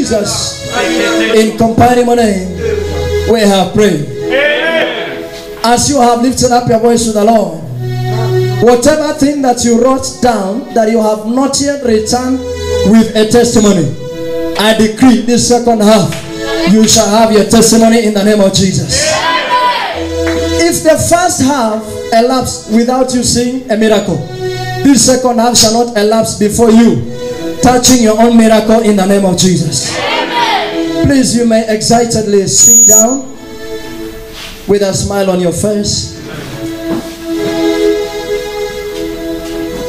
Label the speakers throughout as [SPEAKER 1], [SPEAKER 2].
[SPEAKER 1] Jesus, in companion name, we have prayed. As you have lifted up your voice to the Lord, whatever thing that you wrote down that you have not yet returned with a testimony, I decree this second half, you shall have your testimony in the name of Jesus. If the first half elapsed without you seeing a miracle, this second half shall not elapse before you touching your own miracle in the name of Jesus. Please, you may excitedly sit down with a smile on your face.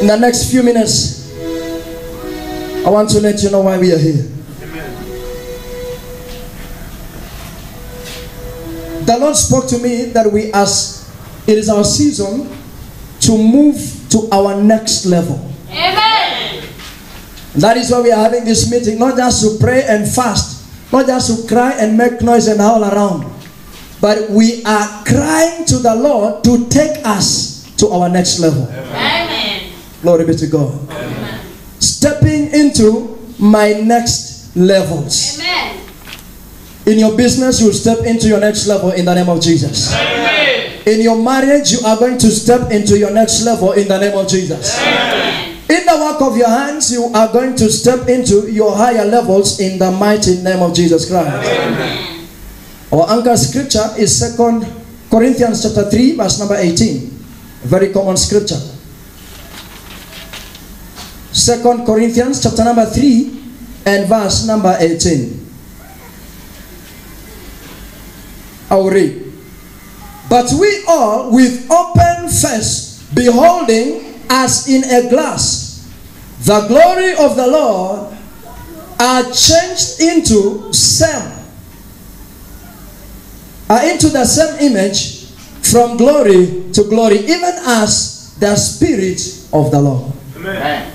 [SPEAKER 1] In the next few minutes, I want to let you know why we are here. The Lord spoke to me that it is our season to move to our next level.
[SPEAKER 2] Amen.
[SPEAKER 1] That is why we are having this meeting, not just to pray and fast, not just to cry and make noise and howl around, but we are crying to the Lord to take us to our next level.
[SPEAKER 2] Amen.
[SPEAKER 1] Glory be to God.
[SPEAKER 2] Amen.
[SPEAKER 1] Stepping into my next levels.
[SPEAKER 2] Amen.
[SPEAKER 1] In your business, you will step into your next level in the name of Jesus.
[SPEAKER 2] Amen.
[SPEAKER 1] In your marriage, you are going to step into your next level in the name of Jesus.
[SPEAKER 2] Amen.
[SPEAKER 1] In the work of your hands, you are going to step into your higher levels in the mighty name of Jesus Christ.
[SPEAKER 2] Amen.
[SPEAKER 1] Our anchor scripture is 2 Corinthians chapter 3, verse number 18. A very common scripture. 2 Corinthians chapter number 3 and verse number 18. I will read. But we all with open face, beholding as in a glass the glory of the Lord, are changed into the same image from glory to glory, even as the Spirit of the Lord.
[SPEAKER 2] Amen.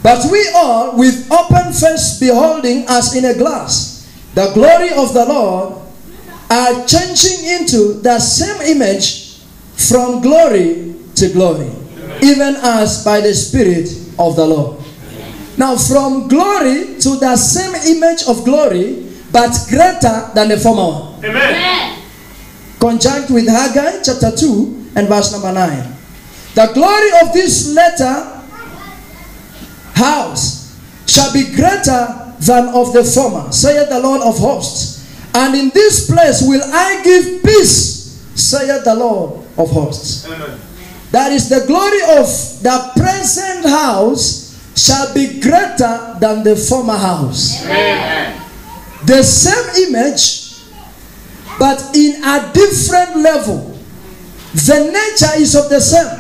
[SPEAKER 1] But we all with open face, beholding as in a glass the glory of the Lord, are changing into the same image from glory to glory, even as by the Spirit of the Lord. Now, from glory to the same image of glory, but greater than the former one.
[SPEAKER 2] Amen.
[SPEAKER 1] Conjunct with Haggai chapter 2 and verse number 9. The glory of this latter house shall be greater than of the former, saith the Lord of hosts. And in this place will I give peace, saith the Lord of hosts.
[SPEAKER 2] Amen.
[SPEAKER 1] That is, the glory of the present house shall be greater than the former house.
[SPEAKER 2] Amen.
[SPEAKER 1] The same image, but in a different level. The nature is of the same.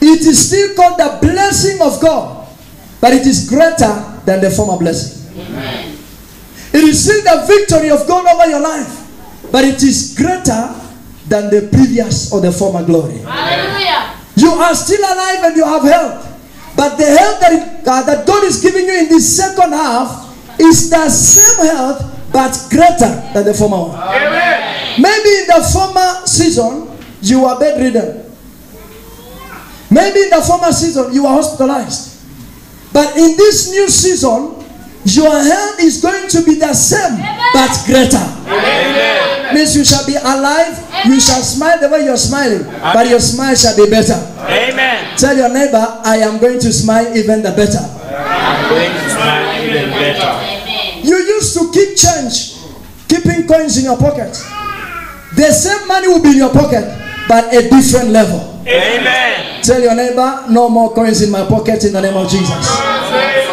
[SPEAKER 1] It is still called the blessing of God, but it is greater than the former blessing.
[SPEAKER 2] Amen.
[SPEAKER 1] It is still the victory of God over your life, but it is greater than the previous or the former glory.
[SPEAKER 2] Hallelujah.
[SPEAKER 1] You are still alive and you have health, but the health that God is giving you in this second half is the same health, but greater than the former one.
[SPEAKER 2] Amen.
[SPEAKER 1] Maybe in the former season you were bedridden. Maybe in the former season you were hospitalized. But in this new season, your health is going to be the same, but greater.
[SPEAKER 2] Amen.
[SPEAKER 1] Means you shall be alive, you shall smile the way you're smiling, but your smile shall be better.
[SPEAKER 2] Amen.
[SPEAKER 1] Tell your neighbor, I am going to smile even the better.
[SPEAKER 2] I'm going to smile even better.
[SPEAKER 1] You used to keep change, keeping coins in your pocket. The same money will be in your pocket, but a different level.
[SPEAKER 2] Amen.
[SPEAKER 1] Tell your neighbor, no more coins in my pocket in the name of Jesus.
[SPEAKER 2] Amen.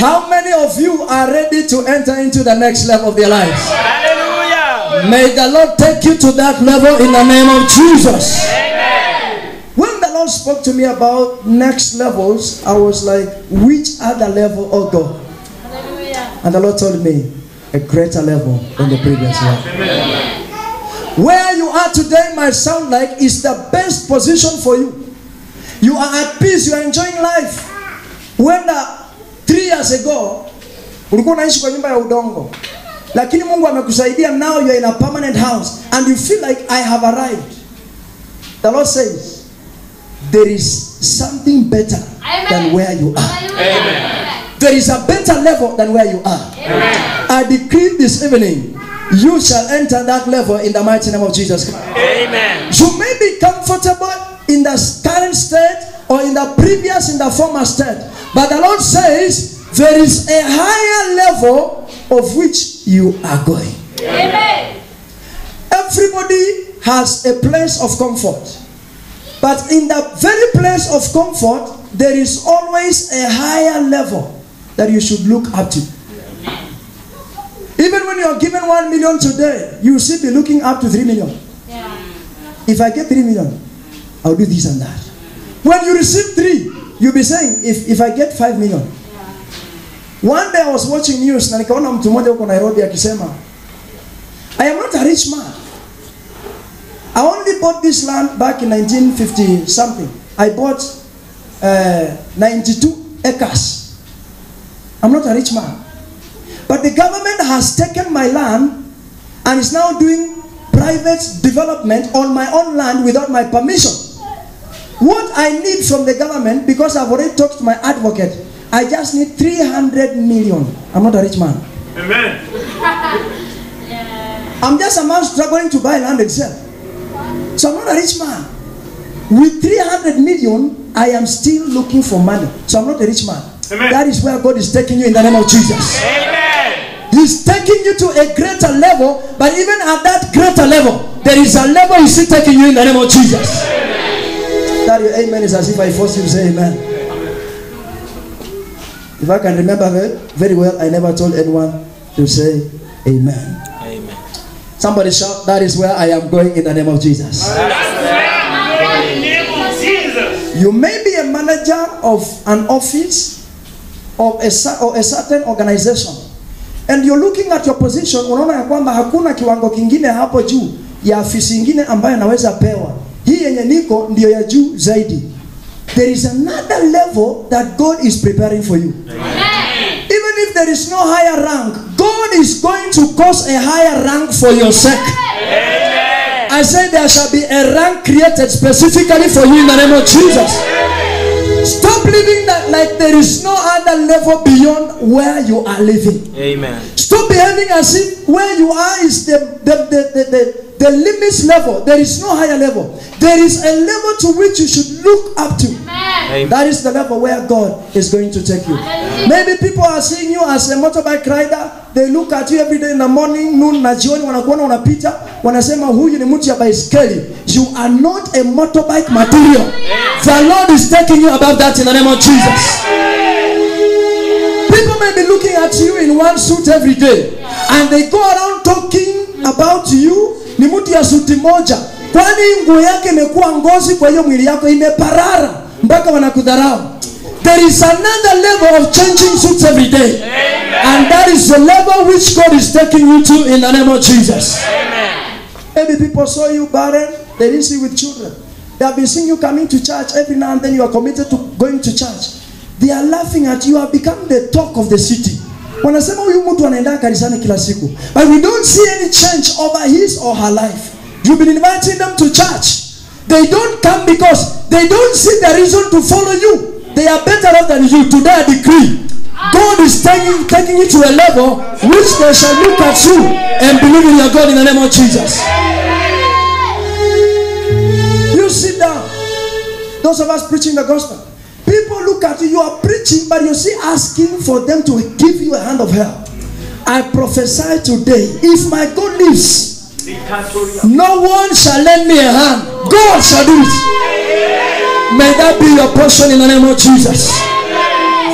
[SPEAKER 1] How many of you are ready to enter into the next level of their lives?
[SPEAKER 2] Hallelujah.
[SPEAKER 1] May the Lord take you to that level in the name of Jesus.
[SPEAKER 2] Amen.
[SPEAKER 1] When the Lord spoke to me about next levels, I was like, which other level, oh God?
[SPEAKER 2] Hallelujah.
[SPEAKER 1] And the Lord told me, a greater level than the previous level.
[SPEAKER 2] Amen.
[SPEAKER 1] Where you are today might sound like is the best position for you. You are at peace, you are enjoying life. When 3 years ago, ulikuwa unaishi kwa nyumba ya udongo. Lakini Mungu amekusaidia, now you are in a permanent house and you feel like I have arrived. The Lord says, there is something better than where you are.
[SPEAKER 2] Amen.
[SPEAKER 1] There is a better level than where you are.
[SPEAKER 2] Amen.
[SPEAKER 1] I decree this evening, you shall enter that level in the mighty name of Jesus Christ.
[SPEAKER 2] Amen.
[SPEAKER 1] You may be comfortable in the current state or in the previous, in the former state. But the Lord says, there is a higher level of which you are going.
[SPEAKER 2] Amen.
[SPEAKER 1] Everybody has a place of comfort. But in the very place of comfort, there is always a higher level that you should look up to. Even when you are given 1 million today, you should be looking up to 3 million.
[SPEAKER 2] Yeah.
[SPEAKER 1] If I get 3 million, I'll do this and that. When you receive 3, you'll be saying, if I get 5 million. One day I was watching news na nikaona mtu mmoja huko Nairobi akisema, I am not a rich man. I only bought this land back in 1950 something. I bought 92 acres. I'm not a rich man. But the government has taken my land and is now doing private development on my own land without my permission. What I need from the government, because I've already talked to my advocate, I just need 300 million. I'm not a rich man.
[SPEAKER 2] Amen.
[SPEAKER 1] I'm just a man struggling to buy land itself. So I'm not a rich man. With 300 million, I am still looking for money. So I'm not a rich man.
[SPEAKER 2] Amen.
[SPEAKER 1] That is where God is taking you in the name of Jesus.
[SPEAKER 2] Amen.
[SPEAKER 1] He's taking you to a greater level, but even at that greater level, there is a level He's still taking you in the name of Jesus. That your amen is as if I forced you to say amen. If I can remember very well, I never told anyone to say amen.
[SPEAKER 2] Amen.
[SPEAKER 1] Somebody shout, that is where I am going in the name of Jesus. You may be a manager of an office of a certain organization, and you're looking at your position, unaona ya kwamba hakuna kiwango kingine hapo juu ya afisi ingine ambayo naweza pewa. Hii yenye niko ndio ya juu zaidi. There is another level that God is preparing for you.
[SPEAKER 2] Amen.
[SPEAKER 1] Even if there is no higher rank, God is going to cause a higher rank for your sake.
[SPEAKER 2] Amen.
[SPEAKER 1] I say there shall be a rank created specifically for you in the name of Jesus. Stop living that like there is no other level beyond where you are living.
[SPEAKER 2] Amen.
[SPEAKER 1] Stop behaving as if where you are is the limits level. There is no higher level. There is a level to which you should look up to.
[SPEAKER 2] Amen.
[SPEAKER 1] That is the level where God is going to take you. Maybe people are seeing you as a motorbike rider. They look at you every day in the morning, noon, na jioni, wanakuona unapita, wanasema huyu ni mtu ya baiskeli. You are not a motorbike material. The Lord is taking you above that in the name of Jesus. People may be looking at you in one suit every day, and they go around talking about you. Ni mtu ya suti moja. Kwani nguo yake imekuwa ngozi, kwa hiyo mwili yako imeparara mpaka wanakudharau. There is another level of changing suits every day.
[SPEAKER 2] Amen.
[SPEAKER 1] And that is the level which God is taking you to in the name of Jesus.
[SPEAKER 2] Amen.
[SPEAKER 1] Maybe people saw you barren, they didn't see you with children. They have been seeing you coming to church every now and then. You are committed to going to church. They are laughing at you. You have become the talk of the city. Wanasema huyu mtu anaenda kanisani kila siku. But we don't see any change over his or her life. You've been inviting them to church. They don't come because they don't see the reason to follow you. They are better off than you. Today I decree, God is taking you to a level which they shall look at you and believe in your God in the name of Jesus. You sit down. Those of us preaching the gospel, people look at you. You are preaching, but you see asking for them to give you a hand of help. I prophesy today, if my God lives, no one shall lend me a hand. God shall do it. May that be your portion in the name of Jesus.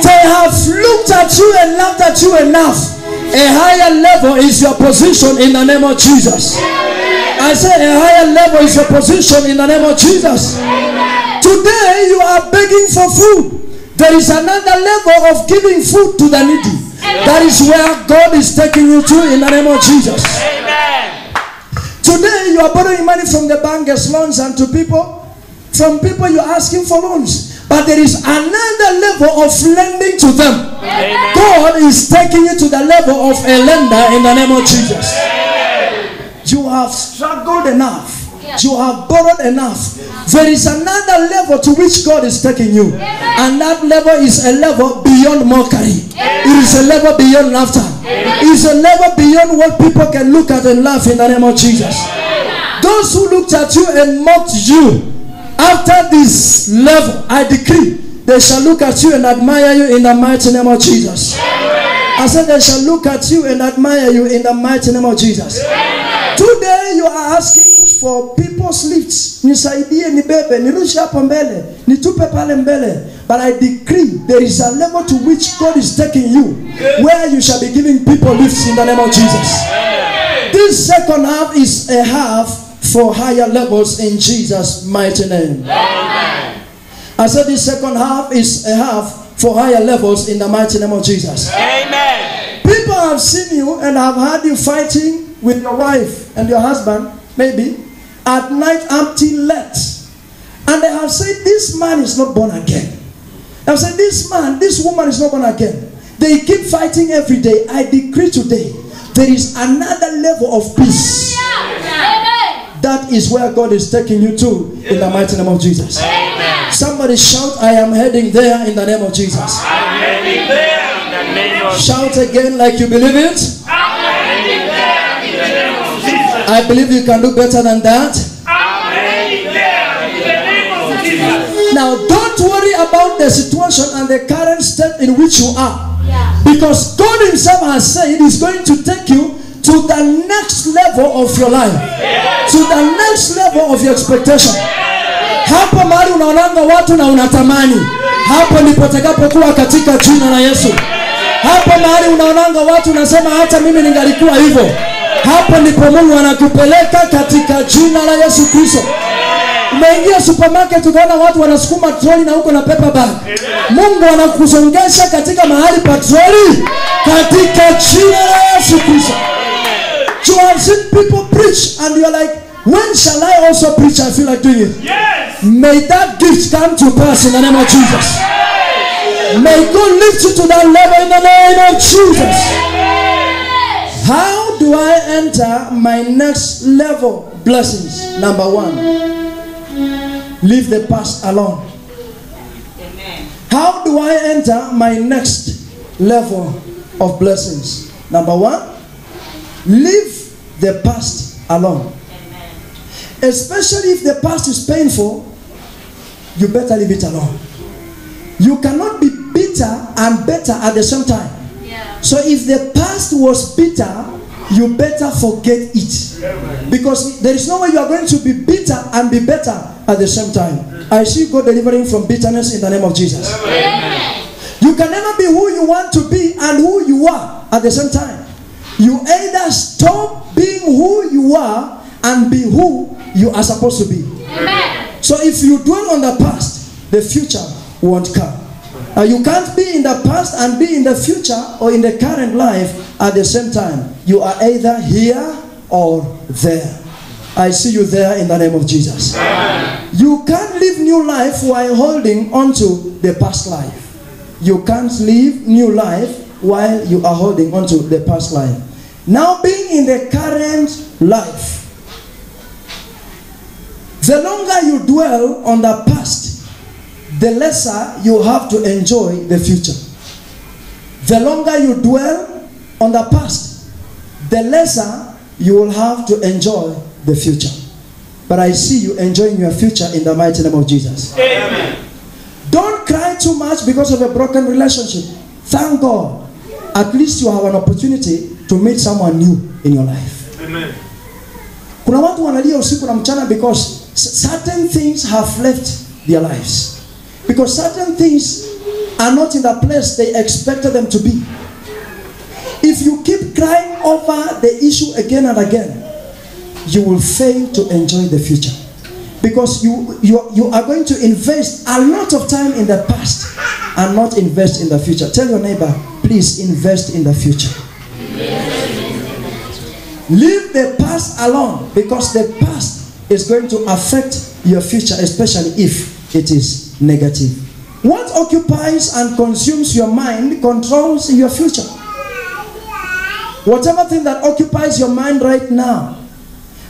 [SPEAKER 1] They have looked at you and laughed at you enough. A higher level is your position in the name of Jesus. I say a higher level is your position in the name of Jesus. Today you are begging for food. There is another level of giving food to the needy. That is where God is taking you to in the name of Jesus. Today you are borrowing money from the bank as loans and to people. From people you are asking for loans. But there is another level of lending to them.
[SPEAKER 2] Amen.
[SPEAKER 1] God is taking you to the level of a lender in the name of Jesus. You have struggled enough. You have borrowed enough. There is another level to which God is taking you. And that level is a level beyond mockery. It is a level beyond laughter. It is a level beyond what people can look at and laugh in the name of Jesus. Those who looked at you and mocked you, after this level, I decree, they shall look at you and admire you in the mighty name of Jesus. I said they shall look at you and admire you in the mighty name of Jesus. Today you are asking for people's lifts. Nisaidie, nibebe, nirushe hapo mbele, nitupe pale mbele. But I decree there is a level to which God is taking you, where you shall be giving people lifts in the name of Jesus. This second half is a half for higher levels in Jesus' mighty name. I said this second half is a half for higher levels in the mighty name of Jesus.
[SPEAKER 2] Amen.
[SPEAKER 1] People have seen you and have heard you fighting with your wife and your husband, maybe, at night until late. And they have said, this man is not born again. They have said, this woman is not born again. They keep fighting every day. I decree today, there is another level of peace. That is where God is taking you to in the mighty name of Jesus.
[SPEAKER 2] Amen.
[SPEAKER 1] Somebody shout, I am heading there in the name of Jesus.
[SPEAKER 2] I'm heading there in the name of
[SPEAKER 1] Shout again like you believe it.
[SPEAKER 2] I'm heading there in the name of Jesus.
[SPEAKER 1] I believe you can do better than that.
[SPEAKER 2] I'm heading there in the name of Jesus.
[SPEAKER 1] Now don't worry about the situation and the current state in which you are. Because God himself has said he's going to take you to the next level of your life. To the next level of your expectation. Hapo mahali unaonanga watu na unatamani, hapo ndipo utakapokuwa katika jina la Yesu. Hapo mahali unaonanga watu unasema hata mimi ningalikuwa hivyo, hapo ndipo Mungu anakupeleka katika jina la Yesu Kristo. Umeingia supermarket ukaona watu wanasukuma troli na huko na paper bag. Mungu anakusongesha katika mahali pa troli katika jina la Yesu Kristo. You have seen people preach and you are like, when shall I also preach? I feel like doing it.
[SPEAKER 2] Yes.
[SPEAKER 1] May that gift come to pass in the name of Jesus. May God lift you to that level in the name of Jesus. How do I enter my next level blessings? Number one, leave the past alone. How do I enter my next level of blessings? Number one, leave the past alone. Especially if the past is painful, you better leave it alone. You cannot be bitter and better at the same time. So if the past was bitter, you better forget it. Because there is no way you are going to be bitter and be better at the same time. I see God delivering from bitterness in the name of Jesus. You can never be who you want to be and who you are at the same time. You either stop being who you are and be who you are supposed to be. So if you dwell on the past, the future won't come. Now you can't be in the past and be in the future or in the current life at the same time. You are either here or there. I see you there in the name of Jesus. You can't live new life while holding on to the past life. You can't live new life while you are holding on to the past life. Now being in the current life, the longer you dwell on the past, the lesser you have to enjoy the future. The longer you dwell on the past, the lesser you will have to enjoy the future. But I see you enjoying your future in the mighty name of Jesus.
[SPEAKER 2] Amen.
[SPEAKER 1] Don't cry too much because of a broken relationship. Thank God. At least you have an opportunity to meet someone new in your life.
[SPEAKER 2] Amen.
[SPEAKER 1] Kuna watu wanalia usiku na mchana because certain things have left their lives. Because certain things are not in the place they expected them to be. If you keep crying over the issue again and again, you will fail to enjoy the future. Because you are going to invest a lot of time in the past and not invest in the future. Tell your neighbor, please invest in the future. Leave the past alone, because the past is going to affect your future, especially if it is negative. What occupies and consumes your mind controls your future. Whatever thing that occupies your mind right now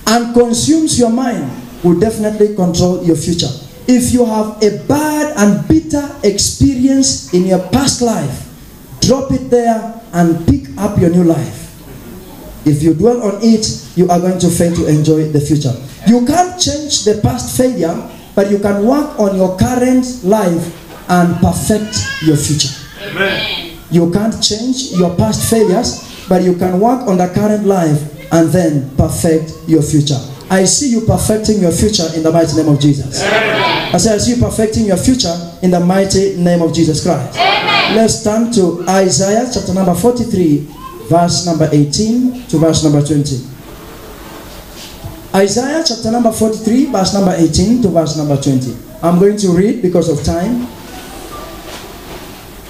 [SPEAKER 1] and consumes your mind will definitely control your future. If you have a bad and bitter experience in your past life, drop it there and pick up your new life. If you dwell on it, you are going to fail to enjoy the future. You can't change the past failure, but you can work on your current life and perfect your future.
[SPEAKER 2] Amen.
[SPEAKER 1] You can't change your past failures, but you can work on the current life and then perfect your future. I see you perfecting your future in the mighty name of Jesus.
[SPEAKER 2] Amen.
[SPEAKER 1] I say I see you perfecting your future in the mighty name of Jesus Christ.
[SPEAKER 2] Amen.
[SPEAKER 1] Let's turn to Isaiah chapter number 43, verse number 18 to verse number 20. Isaiah chapter number 43, verse number 18 to verse number 20. I'm going to read because of time.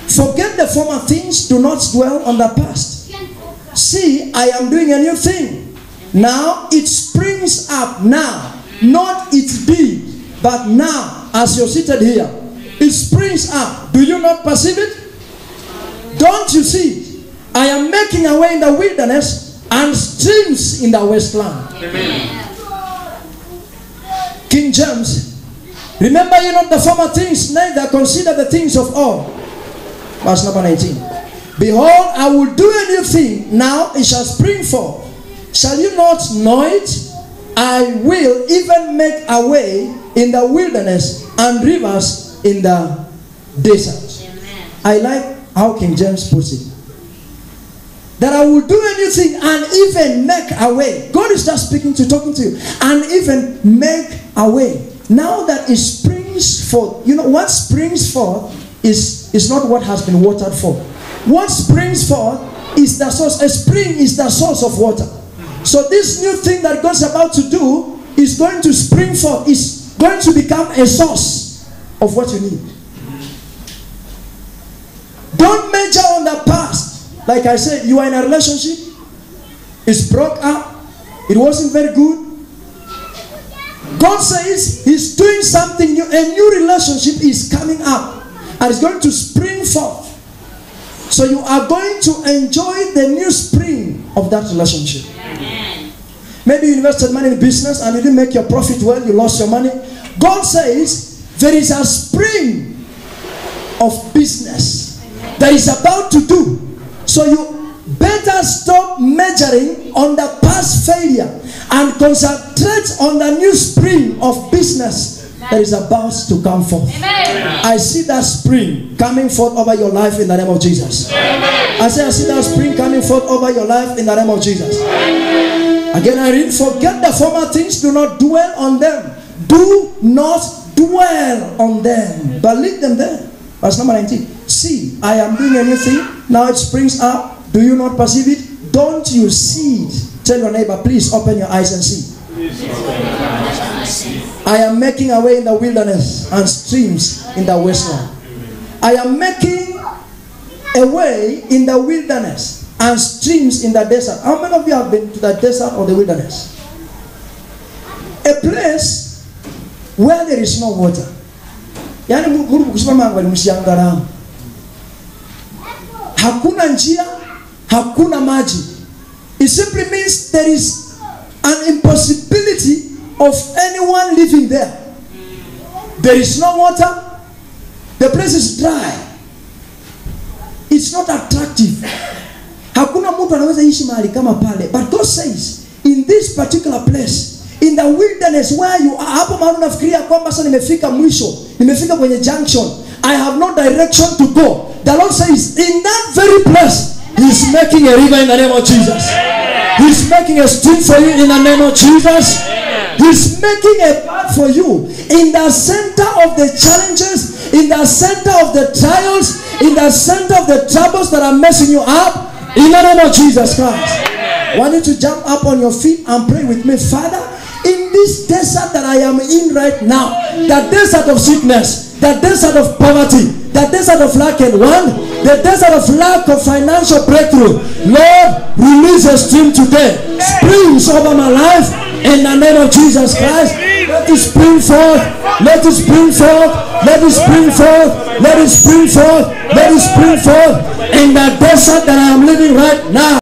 [SPEAKER 1] Forget the former things, do not dwell on the past. See, I am doing a new thing. Now it springs up now, not it did, but now, as you're seated here, it springs up. Do you not perceive it? Don't you see it? I am making a way in the wilderness and streams in the wasteland.
[SPEAKER 2] Amen.
[SPEAKER 1] King James, remember ye not the former things, neither consider the things of old. Verse number 19. Behold, I will do a new thing, now it shall spring forth. Shall you not know it? I will even make a way in the wilderness and rivers in the desert.
[SPEAKER 3] Amen.
[SPEAKER 1] I like how King James puts it. That I will do a new thing and even make a way. God is just speaking to, talking to you. And even make a way. Now that it springs forth. You know, what springs forth is not what has been watered for. What springs forth is the source. A spring is the source of water. So this new thing that God's about to do is going to spring forth. Is going to become a source of what you need. Don't measure on the past. Like I said, you are in a relationship. It's broke up. It wasn't very good. God says He's doing something new. A new relationship is coming up. And it's going to spring forth. So you are going to enjoy the new spring of that relationship.
[SPEAKER 3] Amen.
[SPEAKER 1] Maybe you invested money in business and you didn't make your profit well. You lost your money. God says there is a spring of business that is about to do. So you better stop measuring on the past failure and concentrate on the new spring of business that is about to come forth.
[SPEAKER 3] Amen.
[SPEAKER 1] I see that spring coming forth over your life in the name of Jesus.
[SPEAKER 2] Amen.
[SPEAKER 1] I say I see that spring coming forth over your life in the name of Jesus. Again I read, forget the former things, do not dwell on them. Do not dwell on them, but leave them there. Verse number 19. See, I am doing a new thing. Now it springs up. Do you not perceive it? Don't you see it? Tell your neighbor, please open your eyes and see. I am making a way in the wilderness and streams in the wasteland. I am making a way in the wilderness and streams in the desert. How many of you have been to the desert or the wilderness? A place where there is no water. Hakuna njia, hakuna maji. It simply means there is an impossibility of anyone living there. There is no water. The place is dry. It's not attractive. Hakuna mtu anaweza ishi mahali kama pale. But God says, in this particular place, in the wilderness where you are, hapo mahali unafikiria kwamba sasa nimefika mwisho, nimefika kwenye junction, I have no direction to go. The Lord says, in that very place, He's making a river in the name of Jesus. He's making a stream for you in the name of Jesus. He's making a path for you in the center of the challenges, in the center of the trials, in the center of the troubles that are messing you up, in the name of Jesus Christ. I want you to jump up on your feet and pray with me. Father, in this desert that I am in right now, the desert of sickness, the desert of poverty, the desert of lack and want, the desert of lack of financial breakthrough, Lord, release a stream today. Springs over my life in the name of Jesus Christ. Let it spring forth. Let it spring forth. Let it spring forth. Let it spring forth. Let it spring forth in the desert that I am living right now.